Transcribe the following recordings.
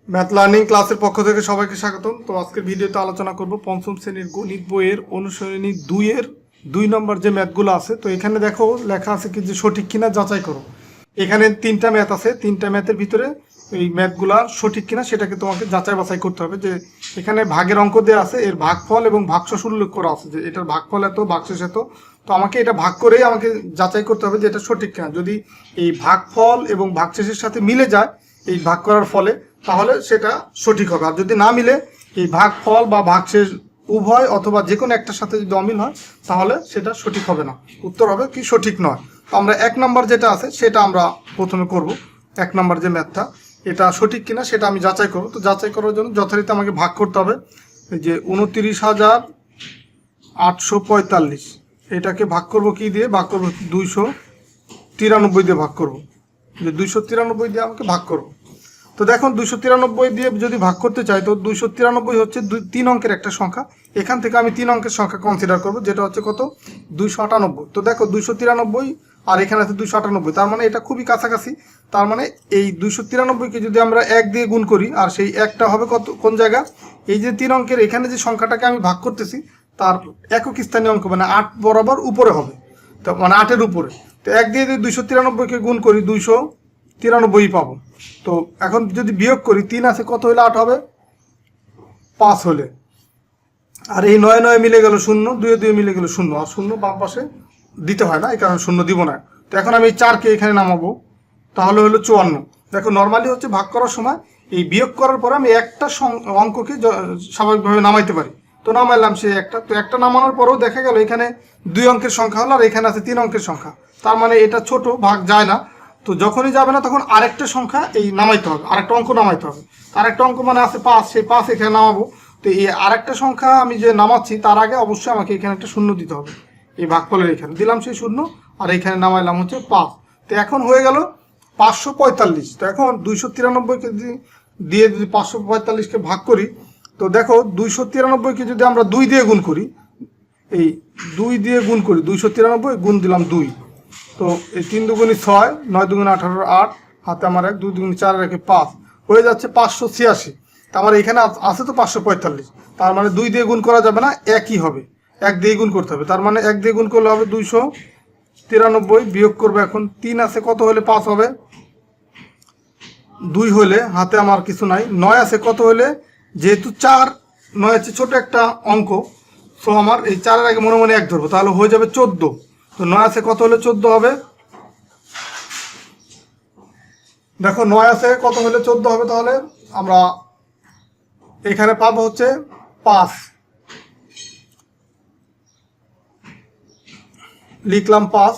Math learning ক্লাসের পক্ষ থেকে সবাইকে স্বাগতম। তো আজকের ভিডিওতে আলোচনা করব পঞ্চম শ্রেণীর গণিত বইয়ের অনুশীলনী 2-এর 2 নম্বর যে ম্যাথগুলো আছে। তো এখানে দেখো লেখা আছে কি যে সঠিক কিনা যাচাই করো। এখানে 3টা ম্যাথ আছে, 3টা ম্যাথের ভিতরে এই ম্যাথগুলা সঠিক কিনা সেটাকে তোমাকে যাচাই বাছাই করতে হবে। যে এখানে ভাগের অঙ্ক দেওয়া আছে, এর ভাগফল এবং ভাগশেষ উল্লেখ করা আছে যে এটার ভাগফল এত, ভাগশেষ এত। তো আমাকে এটা ভাগ করেই আমাকে যাচাই করতে হবে যে এটা সঠিক কিনা। যদি এই ভাগফল এবং ভাগশেষের সাথে মিলে যায় এই ভাগ করার ফলে, তাহলে সেটা সঠিক হবে। আর যদি না মিলে, এই ভাগফল বা ভাগশেষ উভয় অথবা যে কোনো একটার সাথে যদি অমিল হয়, তাহলে সেটা সঠিক হবে না, উত্তর হবে কি সঠিক নয়। তো আমরা 1 নম্বর যেটা আছে সেটা আমরা প্রথমে করব। 1 নম্বর যে ম্যাথটা, এটা সঠিক কিনা সেটা আমি যাচাই করব। তো যাচাই করার জন্য যথারীতি আমাকে ভাগ করতে হবে। এই যে 29,845, এটাকে ভাগ করব কি দিয়ে? ভাগ করব 293 দিয়ে ভাগ করব। যে 293 দিয়ে আমাকে ভাগ করব। তো দেখুন 293 দিয়ে যদি ভাগ করতে চাই, তো 293 হচ্ছে 3 অঙ্কের একটা সংখ্যা। এখান থেকে আমি 3 অঙ্কের সংখ্যা কনসিডার করব, যেটা হচ্ছে কত? 298। তো দেখো 293 আর এখানে আছে 298, তার মানে এটা খুবই কাছাকাছি। তার মানে এই 293কে যদি আমরা 1 দিয়ে গুণ করি, আর সেই 1টা হবে কত, কোন জায়গা? এই যে 3 অঙ্কের এখানে যে সংখ্যাটাকে আমি ভাগ করতেছি তার একক স্থানীয় অঙ্ক, মানে 8 বরাবর উপরে হবে। তো মানে 8-এর উপরে। তো 1 দিয়ে যদি 293কে গুণ করি 293 পাবো। তো এখন যদি বিয়োগ করি, 3 আছে, কত হলে 8 হবে? 5 হলে। আর এই 9 9 মিলে গেল 0, 2 2 মিলে গেল 0, আর 0 বাম পাশে দিতে হয় না, এই কারণে 0 দিব না। তো এখন আমি এই 4কে এখানে নামাবো, তাহলে হলো 54। দেখো নর্মালি হচ্ছে ভাগ করার সময় এই বিয়োগ করার পরে আমি একটা অঙ্ককে স্বাভাবিকভাবে নামাইতে পারি। তো নামাইলাম সেই একটা। তো একটা নামানোর পরেও দেখা গেল এখানে 2 অঙ্কের সংখ্যা হলো, আর এখানে আছে 3 অঙ্কের সংখ্যা। তার মানে এটা ছোট, ভাগ যায় না। তো যখনই যাবে না তখন আরেকটা সংখ্যা এই নামাইতে হবে, আরেকটা অঙ্ক নামাইতে হবে। আরেকটা অঙ্ক মানে আছে 5, সেই 5 এখানে নামাবো। তো এই আরেকটা সংখ্যা আমি যে নামাচ্ছি তার আগে অবশ্যই আমাকে এখানে একটা 0 দিতে হবে। এই ভাগফলের এখানে দিলাম সেই 0, আর এখানে নামাইলাম হচ্ছে 5। তো এখন হয়ে গেল 545। তো এখন 293কে দিয়ে যদি 545কে ভাগ করি, তো দেখো 293কে যদি আমরা 2 দিয়ে গুণ করি, এই 2 দিয়ে গুণ করি, 293 গুণ দিলাম 2। তো এই 3 দুগুণে 6, 9 দুগুণে 18, 8, হাতে আমার 1, 2 দুগুণে 4, রেখে 5, হয়ে যাচ্ছে 586। তা আমার এখানে আছে তো 545। তার মানে 2 দিয়ে গুণ করা যাবে না, একই হবে, 1 দিয়ে গুণ করতে হবে। তার মানে 1 দিয়ে গুণ করলে হবে 293, বিয়োগ করবে এখন 3 আছে, কত হলে 5 হবে? 2 হলে, হাতে আমার কিছু নাই। 9 আছে, কত হলে? যেহেতু 4, 9 আছে ছোট একটা অঙ্ক, সো আমার এই 4-এর আগে মনে মনে 1 ধরবো, তাহলে হয়ে যাবে 14। তো 9 আছে, কত হলে 14 হবে? দেখো 9 আছে, কত হলে 14 হবে? তাহলে আমরা এখানে পাবো হচ্ছে 5, লিখলাম 5।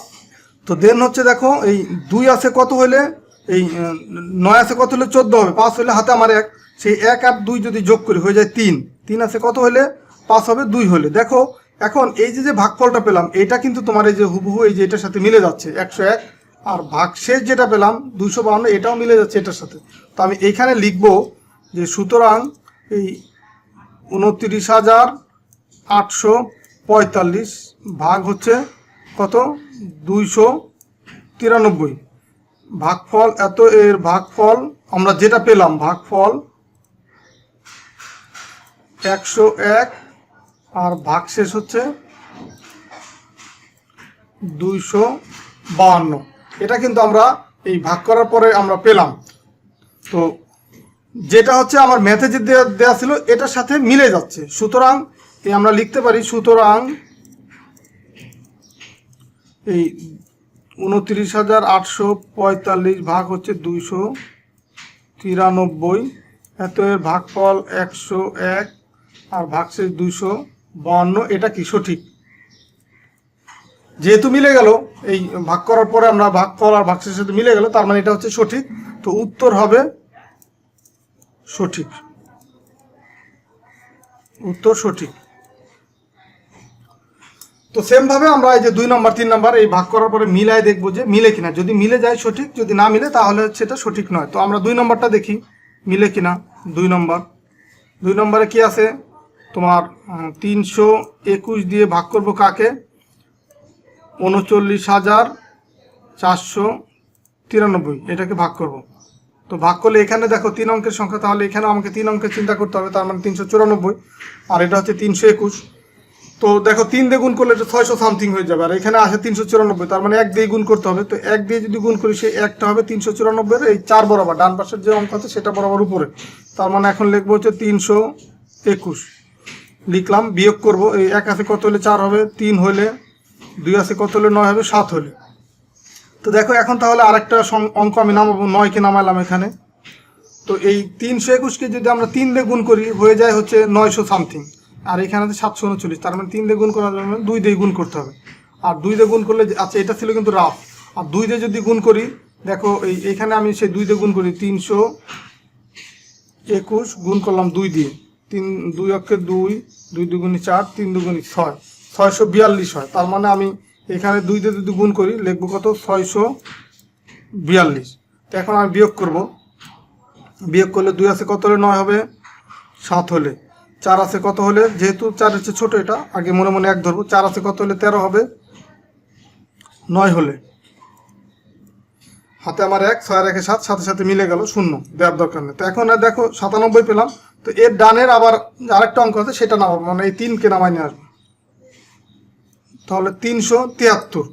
তো দেন হচ্ছে দেখো এই 2 আছে, কত হলে? এই 9 আছে, কত হলে 14 হবে? 5 হলে, হাতে আমার 1, সেই 1 আর 2 যদি যোগ করি হয়ে যায় 3। 3 আছে, কত হলে? 5 হবে 2 হলে। দেখো এখন এই যে ভাগফলটা পেলাম, এটা কিন্তু তোমার এই যে হুবহু এই যে এটার সাথে মিলে যাচ্ছে 101। আর ভাগশেষ যেটা পেলাম 252, এটাও মিলে যাচ্ছে এটার সাথে। তো আমি এইখানে লিখবো যে সুতরাং এই 29,845 ভাগ হচ্ছে কত? 293। ভাগফল এত, এর ভাগফল আমরা যেটা পেলাম, ভাগফল 101, আর ভাগশেষ হচ্ছে 252। এটা কিন্তু আমরা এই ভাগ করার পরে আমরা পেলাম। তো যেটা হচ্ছে আমার ম্যাথে যে দেওয়া ছিল এটার সাথে মিলে যাচ্ছে, সুতরাং এই আমরা লিখতে পারি, সুতরাং এই 29,845 ভাগ হচ্ছে 293, এত এর ভাগফল 101, আর ভাগশেষ 252। এটা কি সঠিক? যেহেতু মিলে গেল, এই ভাগ করার পরে আমরা ভাগফল আর ভাগশেষের সাথে মিলে গেল, তার মানে এটা হচ্ছে সঠিক। তো উত্তর হবে সঠিক, উত্তর সঠিক। তো সেমভাবে আমরা এই যে 2 নম্বর 3 নম্বর এই ভাগ করার পরে মিলাই দেখবো যে মিলে কিনা। যদি মিলে যায় সঠিক, যদি না মিলে তাহলে সেটা সঠিক নয়। তো আমরা 2 নম্বরটা দেখি মিলে কিনা। 2 নম্বরে কি আছে তোমার? 321 দিয়ে ভাগ করব কাকে? 39,493, এটাকে ভাগ করব। তো ভাগ করলে এখানে দেখো 3 অঙ্কের সংখ্যা, তাহলে এখানে আমাকে 3 অঙ্কের চিন্তা করতে হবে, তার মানে 394, আর এটা হচ্ছে 321। তো দেখো 3 দিয়ে গুণ করলে এটা 600 সামথিং হয়ে যাবে, আর এখানে আসে 394, তার মানে 1 দিয়ে গুণ করতে হবে। তো 1 দিয়ে যদি গুণ করি সেই একটা হবে 394 এই 4 বরাবর, ডান পাশের যে অঙ্ক আছে সেটা বরাবর উপরে, তার মানে এখন লিখবো হচ্ছে 321 লিখলাম। বিয়োগ করব, এই 1 আছে কত হলে 4 হবে, 3 হলে, 2 আছে কত হলে 9 হবে, 7 হলে। তো দেখো এখন তাহলে আরেকটা অঙ্ক আমি নামাবো, 9কে নামালাম এখানে। তো এই 321কে যদি আমরা 3 দিয়ে গুণ করি হয়ে যায় হচ্ছে 900 সামথিং, আর এখানে আছে 739, তার মানে 3 দিয়ে গুণ করার জন্য 2 দিয়ে গুণ করতে হবে। আর 2 দিয়ে গুণ করলে, আচ্ছা এটা ছিল কিন্তু রাফ, আর 2 দিয়ে যদি গুণ করি দেখো এইখানে আমি সেই 2 দিয়ে গুণ করি, 321 গুণ করলাম 2 দিয়ে, 2 অক্ষে 2, 2 দুগুণে 4, 3 দুগুণে 6, 642 হয়। তার মানে আমি এখানে 2 দিয়ে যদি গুণ করি লিখবো কত, 642। তো এখন আমি বিয়োগ করব, বিয়োগ করলে 2 আছে কত হলে 9 হবে, 7 হলে, 4 আছে কত হলে, যেহেতু 4 হচ্ছে ছোট এটা আগে মনে মনে 1 ধরবো, 4 আছে কত হলে 13 হবে, 9 হলে, হাতে আমার 1, 6 আর 1 7, সাথে সাথে মিলে গেল, শূন্য দেওয়ার দরকার নেই। তো এখন আর দেখো 97 পেলাম। তো এর ডানের আবার আরেকটা অঙ্ক আছে সেটা নামাবো, মানে এই 3কে নামাই নিয়ে আসবো, তাহলে 373।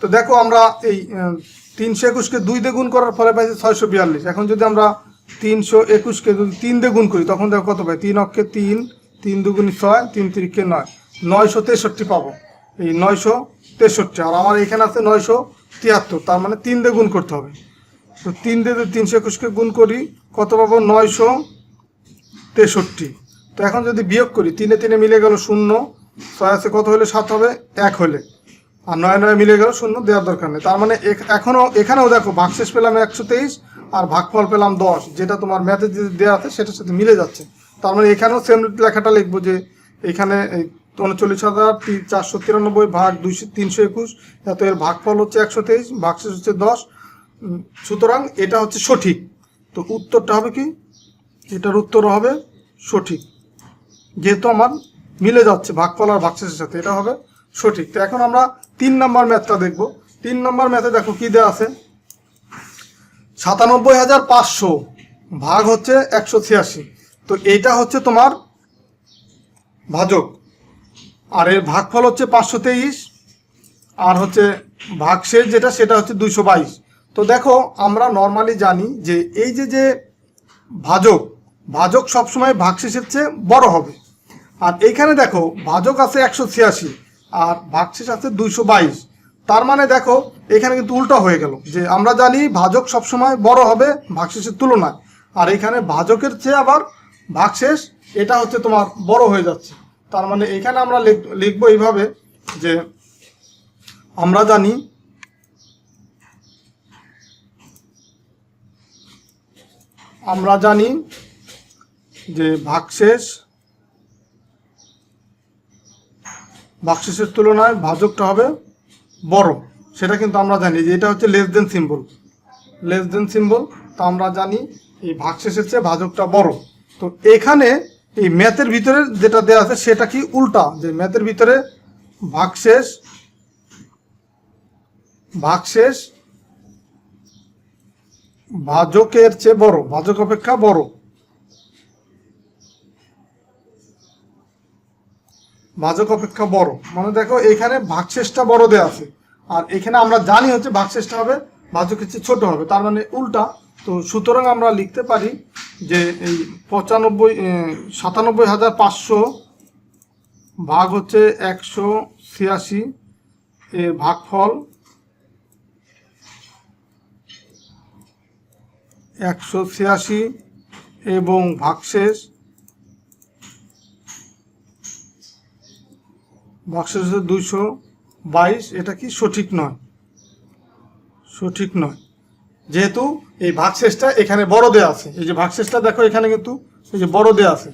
তো দেখো আমরা এই 321কে 2 দিয়ে গুণ করার ফলে পাইছি 642। এখন যদি আমরা 321কে যদি 3 দিয়ে গুণ করি তখন দেখো কত পাই, 3 অক্ষে 3, 3 দুগুণে 6, 3 তিরিকে 9, 963 পাবো, এই 963। আর আমার এখানে আছে 973, তার মানে 3 দিয়ে গুণ করতে হবে। তো 3 দিয়ে যদি 321কে গুণ করি কত পাবো, 963। তো এখন যদি বিয়োগ করি 3 এ 3 মিলে গেল 0, 6 আছে কত হলে 7 হবে, 1 হলে, আর 9 9 মিলে গেল, শূন্য দেওয়ার দরকার নেই। তার মানে এখানেও দেখো ভাগশেষ পেলাম 123 আর ভাগফল পেলাম 10, যেটা তোমার ম্যাথে যে দেওয়া আছে সেটার সাথে মিলে যাচ্ছে। তার মানে এখানেও সেম লেখাটা লিখবো যে এখানে 39,493 ভাগ 321, এত এর ভাগফল হচ্ছে 123, ভাগশেষ হচ্ছে 10, সুতরাং এটা হচ্ছে সঠিক। তো উত্তরটা হবে কি, এটার উত্তর হবে সঠিক, যেহেতু আমার মিলে যাচ্ছে ভাগফল আর ভাগশেষের সাথে, এটা হবে সঠিক। তো এখন আমরা 3 নম্বর ম্যাথটা দেখব। 3 নম্বর ম্যাথে দেখো কি দেওয়া আছে, 97,500 ভাগ হচ্ছে 186। তো এইটা হচ্ছে তোমার ভাজক, আর এর ভাগফল হচ্ছে 523, আর হচ্ছে ভাগশেষ যেটা সেটা হচ্ছে 222। তো দেখো আমরা নর্মালি জানি যে এই যে ভাজক সবসময় ভাগশেষের চেয়ে বড় হবে, আর এইখানে দেখো ভাজক আছে 186 আর ভাগশেষ আছে 222। তার মানে দেখো এখানে কিন্তু উল্টা হয়ে গেল, যে আমরা জানি ভাজক সবসময় বড় হবে ভাগশেষের তুলনায়, আর এখানে ভাজকের চেয়ে আবার ভাগশেষ এটা হচ্ছে তোমার বড় হয়ে যাচ্ছে। তার মানে এখানে আমরা লিখবো এইভাবে যে আমরা জানি যে ভাগশেষের তুলনায় ভাজকটা হবে বড়, সেটা কিন্তু আমরা জানি যে এটা হচ্ছে লেস দেন সিম্বল। তো আমরা জানি এই ভাগশেষের চেয়ে ভাজকটা বড়। তো এখানে এই ম্যাথের ভিতরে যেটা দেওয়া আছে সেটা কি উল্টা, যে ম্যাথের ভিতরে ভাগশেষ ভাজকের চেয়ে বড়, ভাজক অপেক্ষা বড়, ভাজক অপেক্ষা বড়, মানে দেখো এখানে ভাগশেষটা বড় দেওয়া আছে, আর এখানে আমরা জানি হচ্ছে ভাগশেষটা হবে ভাজকের চেয়ে ছোট হবে, তার মানে উল্টা। তো সুতরাং আমরা লিখতে পারি যে এই 97,500 ভাগ হচ্ছে 186 এর ভাগফল 186 এবং ভাগশেষ হচ্ছে 222, এটা কি সঠিক নয়, যেহেতু এই ভাগশেষটা এখানে বড় দেয়া আছে, এই যে ভাগশেষটা দেখো এখানে কিন্তু এই যে বড় দেয়া আছে,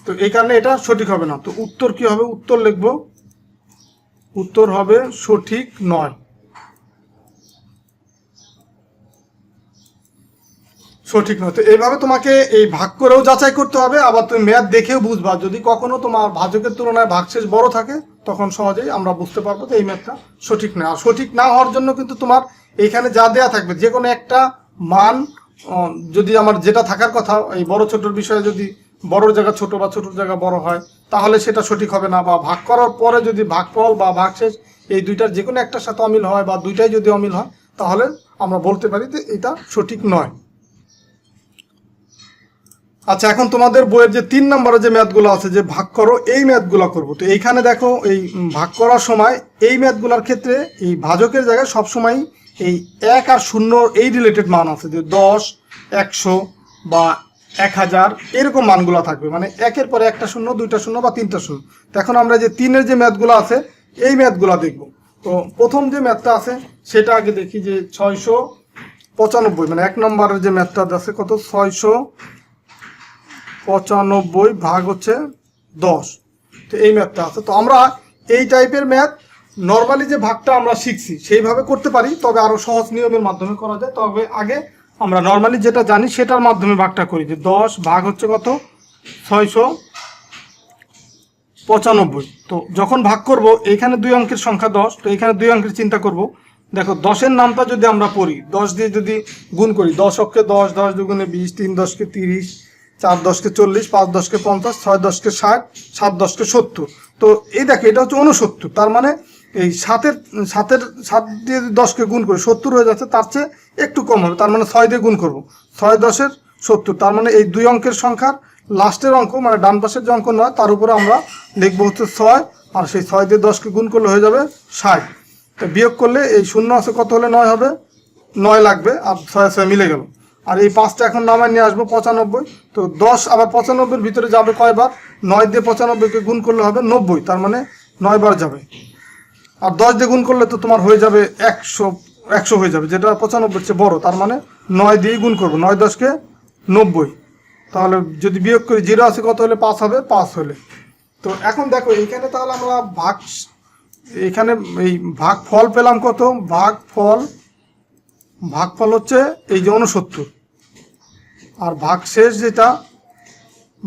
তো এই কারণে এটা সঠিক হবে না। তো উত্তর কি হবে, উত্তর লিখব, উত্তর হবে সঠিক নয়। তো এইভাবে তোমাকে এই ভাগ করেও যাচাই করতে হবে, আবার তুমি ম্যাথ দেখেও বুঝবা, যদি কখনো তোমার ভাজকের তুলনায় ভাগশেষ বড় থাকে তখন সহজেই আমরা বুঝতে পারবো যে এই ম্যাথটা সঠিক না। আর সঠিক না হওয়ার জন্য কিন্তু তোমার এইখানে যা দেয়া থাকবে যে কোনো একটা মান যদি আমার যেটা থাকার কথা এই বড় ছোটোর বিষয়ে যদি বড়র জায়গা ছোট বা ছোটোর জায়গা বড় হয় তাহলে সেটা সঠিক হবে না, বা ভাগ করার পরে যদি ভাগফল বা ভাগশেষ এই দুইটার যে কোনো একটার সাথে অমিল হয় বা দুইটাই যদি অমিল হয় তাহলে আমরা বলতে পারি যে এটা সঠিক নয়। আচ্ছা, এখন তোমাদের বইয়ের যে 3 নম্বরে যে ম্যাথগুলো আছে যে ভাগ করো, এই ম্যাথগুলো করবো। তো এইখানে দেখো এই ভাগ করার সময় এই ম্যাথগুলোর ক্ষেত্রে এই ভাজকের জায়গায় সবসময় এই 1 আর 0 এই রিলেটেড মান আছে, যে 10, 100 বা 1000 এরকম মানগুলো থাকবে, মানে একের পরে একটা শূন্য, দুইটা শূন্য বা তিনটা শূন্য। তো এখন আমরা যে 3-এর যে ম্যাথগুলো আছে এই ম্যাথগুলো দেখব। তো প্রথম যে ম্যাথটা আছে সেটা আগে দেখি, যে 695, মানে 1 নম্বরের যে ম্যাথটা আছে কত, 695 ভাগ হচ্ছে 10। তো এই ম্যাথটা আছে। তো আমরা এই টাইপের ম্যাথ নর্মালি যে ভাগটা আমরা শিখছি সেইভাবে করতে পারি, তবে আরও সহজ নিয়মের মাধ্যমে করা যায়। তবে আগে আমরা নর্মালি যেটা জানি সেটার মাধ্যমে ভাগটা করি, যে 10 ভাগ হচ্ছে কত, 695। তো যখন ভাগ করব এইখানে 2 অঙ্কের সংখ্যা 10, তো এখানে 2 অঙ্কের চিন্তা করব। দেখো 10-এর নামটা যদি আমরা পড়ি, 10 দিয়ে যদি গুণ করি, 10 অক্ষে 10, 10 দুগুণে 20, 3 10কে 30, 4 10কে 40, 5 10কে 50, 6 10কে 60, 7 10কে 70। তো এই দেখো এটা হচ্ছে 69। তার মানে এই 7 দিয়ে 10কে গুণ করে 70 হয়ে যাচ্ছে, তার চেয়ে একটু কম হবে। তার মানে 6 দিয়ে গুণ করব, 6 10-এর 70। তার মানে এই 2 অঙ্কের সংখ্যার লাস্টের অঙ্ক, মানে ডান পাশের যে অঙ্ক নয় তার উপরে আমরা লিখবো হচ্ছে 6, আর সেই 6 দিয়ে 10কে গুণ করলে হয়ে যাবে 60। তো বিয়োগ করলে এই 0 আছে কত হলে 9 হবে, 9 লাগবে, আর 6 6 মিলে গেল। আর এই 5টা এখন নামায় নিয়ে আসবো 95। তো 10 আবার 95-এর ভিতরে যাবে কয়বার, 9 দিয়ে 95কে গুণ করলে হবে 90, তার মানে 9 বার যাবে। আর 10 দিয়ে গুণ করলে তো তোমার হয়ে যাবে 100 হয়ে যাবে, যেটা 95-এর চেয়ে বড়। তার মানে 9 দিয়ে গুণ করবো, 9 10কে 90। তাহলে যদি বিয়োগ করি 0 আছে কত হলে 5 হবে, 5 হলে। তো এখন দেখো এইখানে তাহলে আমরা এখানে এই ভাগ ফল পেলাম কত, ভাগফল হচ্ছে এই যে 69, আর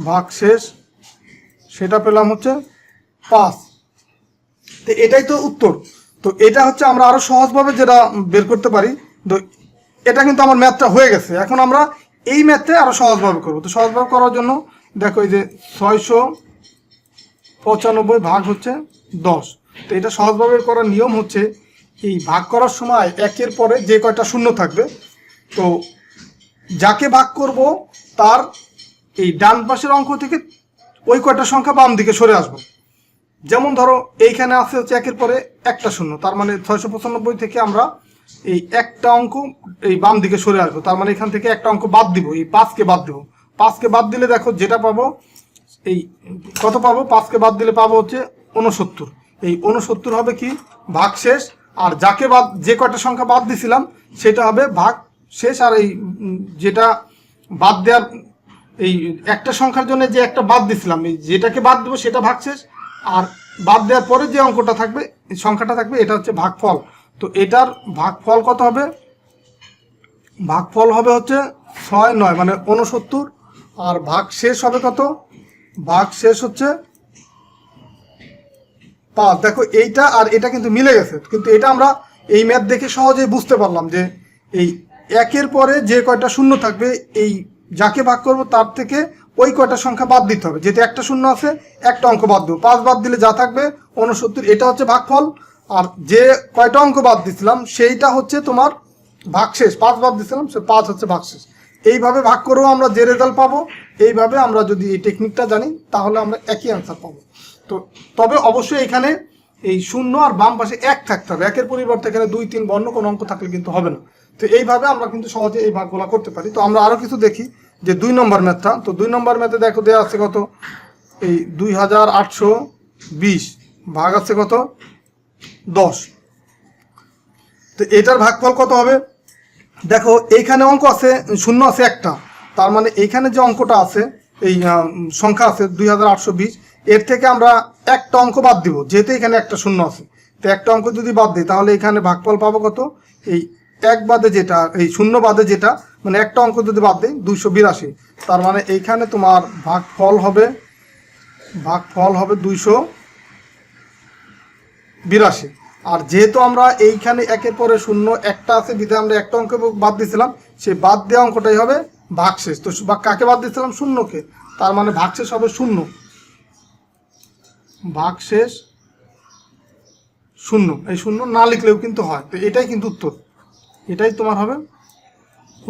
ভাগশেষ সেটা পেলাম হচ্ছে 5। তো এটাই তো উত্তর। তো এটা হচ্ছে আমরা আরো সহজভাবে যেটা বের করতে পারি। তো এটা কিন্তু আমার ম্যাথটা হয়ে গেছে, এখন আমরা এই ম্যাথটা আরো সহজভাবে করবো। তো সহজভাবে করার জন্য দেখো এই যে 695 ভাগ হচ্ছে 10। তো এটা সহজভাবে করার নিয়ম হচ্ছে, এই ভাগ করার সময় একের পরে যে কয়টা শূন্য থাকবে, তো যাকে ভাগ করব তার এই ডান পাশের অঙ্ক থেকে ওই কয়টা সংখ্যা বাম দিকে সরে আসবো। যেমন ধরো এইখানে আছে হচ্ছে একের পরে একটা শূন্য, তার মানে 695 থেকে আমরা এই একটা অঙ্ক এই বাম দিকে সরে আসবো। তার মানে এখান থেকে একটা অঙ্ক বাদ দিব, এই 5কে বাদ দেবো। 5কে বাদ দিলে দেখো যেটা পাবো, এই কত পাবো, 5কে বাদ দিলে পাবো হচ্ছে 69। এই 69 হবে কি, ভাগশেষ। আর যাকে যে কয়টা সংখ্যা বাদ দিছিলাম সেটা হবে ভাগ শেষ। আর এই যেটা বাদ দেওয়ার এই একটা সংখ্যার জন্য যে একটা বাদ দিছিলাম, এই যেটাকে বাদ দেবো সেটা ভাগশেষ, আর বাদ দেওয়ার পরে যে অঙ্কটা থাকবে, সংখ্যাটা থাকবে, এটা হচ্ছে ভাগফল। তো এটার ভাগফল কত হবে, ভাগফল হবে হচ্ছে 6 9, মানে 69। আর ভাগশেষ হবে কত, ভাগশেষ হচ্ছে 5। দেখো এইটা আর এটা কিন্তু মিলে গেছে, কিন্তু এটা আমরা এই ম্যাথ দেখে সহজেই বুঝতে পারলাম যে এই একের পরে যে কয়টা শূন্য থাকবে, এই যাকে ভাগ করব তার থেকে ওই কয়টা সংখ্যা বাদ দিতে হবে। যেহেতু একটা শূন্য আছে, একটা অঙ্ক বাদ দেবো, 5 বাদ দিলে যা থাকবে 69, এটা হচ্ছে ভাগফল। আর যে কয়টা অঙ্ক বাদ দিছিলাম সেইটা হচ্ছে তোমার ভাগশেষ, 5 বাদ দিছিলাম, সে 5 হচ্ছে ভাগশেষ। এইভাবে ভাগ করেও আমরা যে রেজাল্ট পাবো, এইভাবে আমরা যদি এই টেকনিকটা জানি তাহলে আমরা একই অ্যান্সার পাবো। তো তবে অবশ্যই এখানে এই শূন্য আর বাম পাশে 1 থাকতে হবে, একের পরিবর্তে এখানে 2 3 বর্ণ কোনো অঙ্ক থাকলে কিন্তু হবে না। তো এইভাবে আমরা কিন্তু সহজে এই ভাগগুলো করতে পারি। তো আমরা আরও কিছু দেখি, যে 2 নম্বর ম্যাথটা। তো 2 নম্বর ম্যাথে দেখো দেওয়া আছে কত, এই 2820 ভাগ আছে কত 10। তো এটার ভাগফল কত হবে, দেখো এইখানে অঙ্ক আছে, শূন্য আছে একটা, তার মানে এইখানে যে অঙ্কটা আছে, এই সংখ্যা আছে 2820, এর থেকে আমরা একটা অঙ্ক বাদ দিব, যেহেতু এখানে একটা শূন্য আছে। তো একটা অঙ্ক যদি বাদ দিই তাহলে এখানে ভাগফল পাবো কত, এই 1 বাদে যেটা, এই শূন্য বাদে যেটা, মানে একটা অঙ্ক যদি বাদ দিই 282। তার মানে এইখানে তোমার ভাগফল হবে 282। আর যেহেতু আমরা এইখানে একের পরে শূন্য একটা আছে, বিধায় আমরা একটা অঙ্ক বাদ দিয়েছিলাম, সেই বাদ দেওয়া অঙ্কটাই হবে ভাগশেষ। তো কাকে বাদ দিয়েছিলাম? শূন্যকে। তার মানে ভাগশেষ হবে শূন্য, ভাগশেষ শূন্য। এই শূন্য না লিখলেও কিন্তু হয়। তো এটাই কিন্তু উত্তর, এটাই তোমার হবে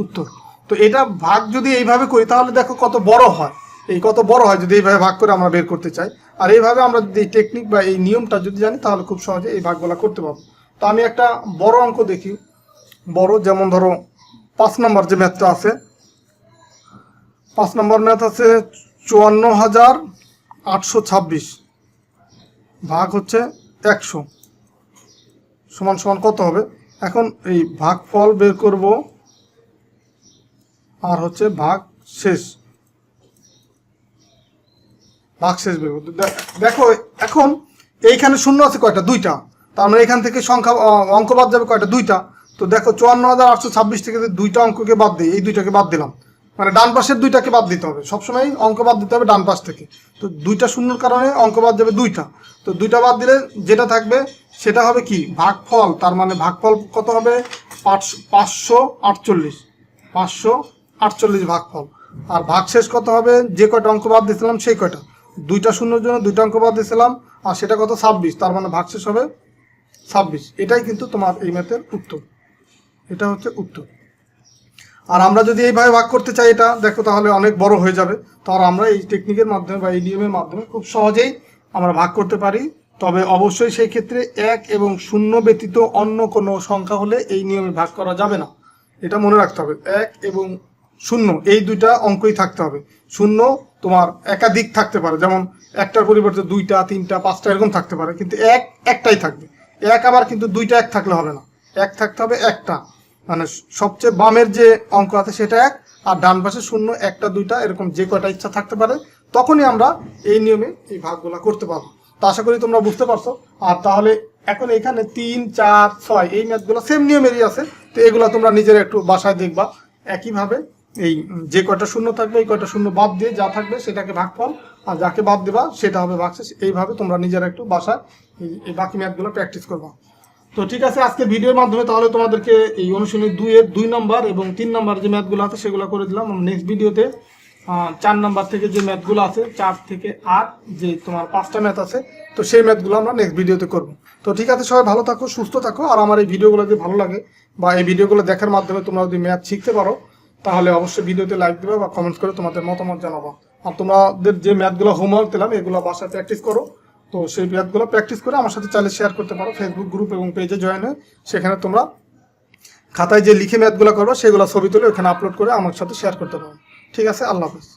উত্তর। তো এটা ভাগ যদি এইভাবে করি তাহলে দেখো কত বড় হয়, এই কত বড় হয় যদি এইভাবে ভাগ করে আমরা বের করতে চাই। আর এইভাবে আমরা যদি এই টেকনিক বা এই নিয়মটা যদি জানি তাহলে খুব সহজে এই ভাগগুলো করতে পারবো। তো আমি একটা বড় অঙ্ক দেখি, বড়, যেমন ধরো 5 নম্বর যে ম্যাথটা আছে, 5 নম্বর ম্যাথ আছে 54,826 ভাগ হচ্ছে 100 সমান সমান কত হবে? এখন এই ভাগফল বের করব আর হচ্ছে ভাগ শেষ বের করব। দেখো এখন এইখানে শূন্য আছে কয়টা? 2টা। তার মানে এখান থেকে সংখ্যা অঙ্ক বাদ যাবে কয়টা? 2টা। তো দেখো 54,826 থেকে 2টা অঙ্ককে বাদ দিই, এই 2টাকে বাদ দিলাম, মানে ডান পাশের 2টাকে বাদ দিতে হবে। সবসময় অঙ্ক বাদ দিতে হবে ডান পাশ থেকে। তো 2টা শূন্যর কারণে অঙ্ক বাদ যাবে 2টা। তো 2টা বাদ দিলে যেটা থাকবে সেটা হবে কি? ভাগফল। তার মানে ভাগফল কত হবে? 548 ভাগফল। আর ভাগশেষ কত হবে? যে কয়টা অঙ্ক বাদ দিয়েছিলাম সেই কয়টা, 2টা শূন্যর জন্য 2টা অঙ্ক বাদ দিয়েছিলাম, আর সেটা কত? 26। তার মানে ভাগশেষ হবে 26। এটাই কিন্তু তোমার এই ম্যাথের উত্তর, এটা হচ্ছে উত্তর। আর আমরা যদি এইভাবে ভাগ করতে চাই এটা দেখো তাহলে অনেক বড় হয়ে যাবে। তাহলে আমরা এই টেকনিকের মাধ্যমে বা এই নিয়মের মাধ্যমে খুব সহজেই আমরা ভাগ করতে পারি। তবে অবশ্যই সেই ক্ষেত্রে 1 এবং 0 ব্যতীত অন্য কোনো সংখ্যা হলে এই নিয়মে ভাগ করা যাবে না, এটা মনে রাখতে হবে। 1 এবং 0 এই 2টা অঙ্কই থাকতে হবে। 0 তোমার একাধিক থাকতে পারে, যেমন একটার পরিবর্তে 2টা 3টা 5টা এরকম থাকতে পারে, কিন্তু একটাই থাকবে। 1 আবার কিন্তু 2টা 1 থাকলে হবে না, 1 থাকতে হবে একটা, মানে সবচেয়ে বামের যে অঙ্ক আছে সেটা 1, আর ডান পাশে 0 1টা 2টা এরকম যে কয়টা ইচ্ছা থাকতে পারে, তখনই আমরা এই নিয়মে এই ভাগগুলা করতে পারবো। তো আশা করি তোমরা বুঝতে পারছো। আর তাহলে এখন এখানে 3 4 6 এই ম্যাথগুলো সেম নিয়মেরই আছে। তো এগুলো তোমরা নিজেরা একটু বাসায় দেখবা। একইভাবে এই যে কয়টা শূন্য থাকবে এই কয়টা শূন্য বাদ দিয়ে যা থাকবে সেটাকে ভাগফল, আর যাকে বাদ দেবা সেটা হবে ভাগশেষ। এইভাবে তোমরা নিজেরা একটু বাসায় এই বাকি ম্যাথগুলো প্র্যাকটিস করবা। তো ঠিক আছে, আজকে ভিডিওর মাধ্যমে তাহলে তোমাদেরকে এই অনুশীলনী 2-এর 2 নম্বর এবং 3 নম্বর যে ম্যাথগুলো আছে সেগুলো করে দিলাম। নেক্সট ভিডিওতে 4 নম্বর থেকে যে ম্যাথগুলো আছে 4 থেকে 8 যে তোমার 5টা ম্যাথ আছে, তো সেই ম্যাথগুলো আমরা নেক্সট ভিডিওতে করব। তো ঠিক আছে, সবাই ভালো থাকো, সুস্থ থাকো। আর আমার এই ভিডিওগুলো যদি ভালো লাগে বা এই ভিডিওগুলো দেখার মাধ্যমে তোমরা যদি ম্যাথ শিখতে পারো তাহলে অবশ্যই ভিডিওতে লাইক দেবে বা কমেন্টস করে তোমাদের মতামত জানাবো। আর তোমাদের যে ম্যাথগুলো হোমওয়ার্ক দিলাম এগুলো বাসায় প্র্যাকটিস করো। তো সেই ম্যাথগুলো প্র্যাকটিস করে আমার সাথে চাইলে শেয়ার করতে পারো ফেসবুক গ্রুপ এবং পেজে জয়েন হয়ে। সেখানে তোমরা খাতায় যে লিখে ম্যাথগুলো করবো সেগুলো ছবি তুলে ওখানে আপলোড করে আমার সাথে শেয়ার করতে পারো। ঠিক আছে, আল্লাহ হাফেজ।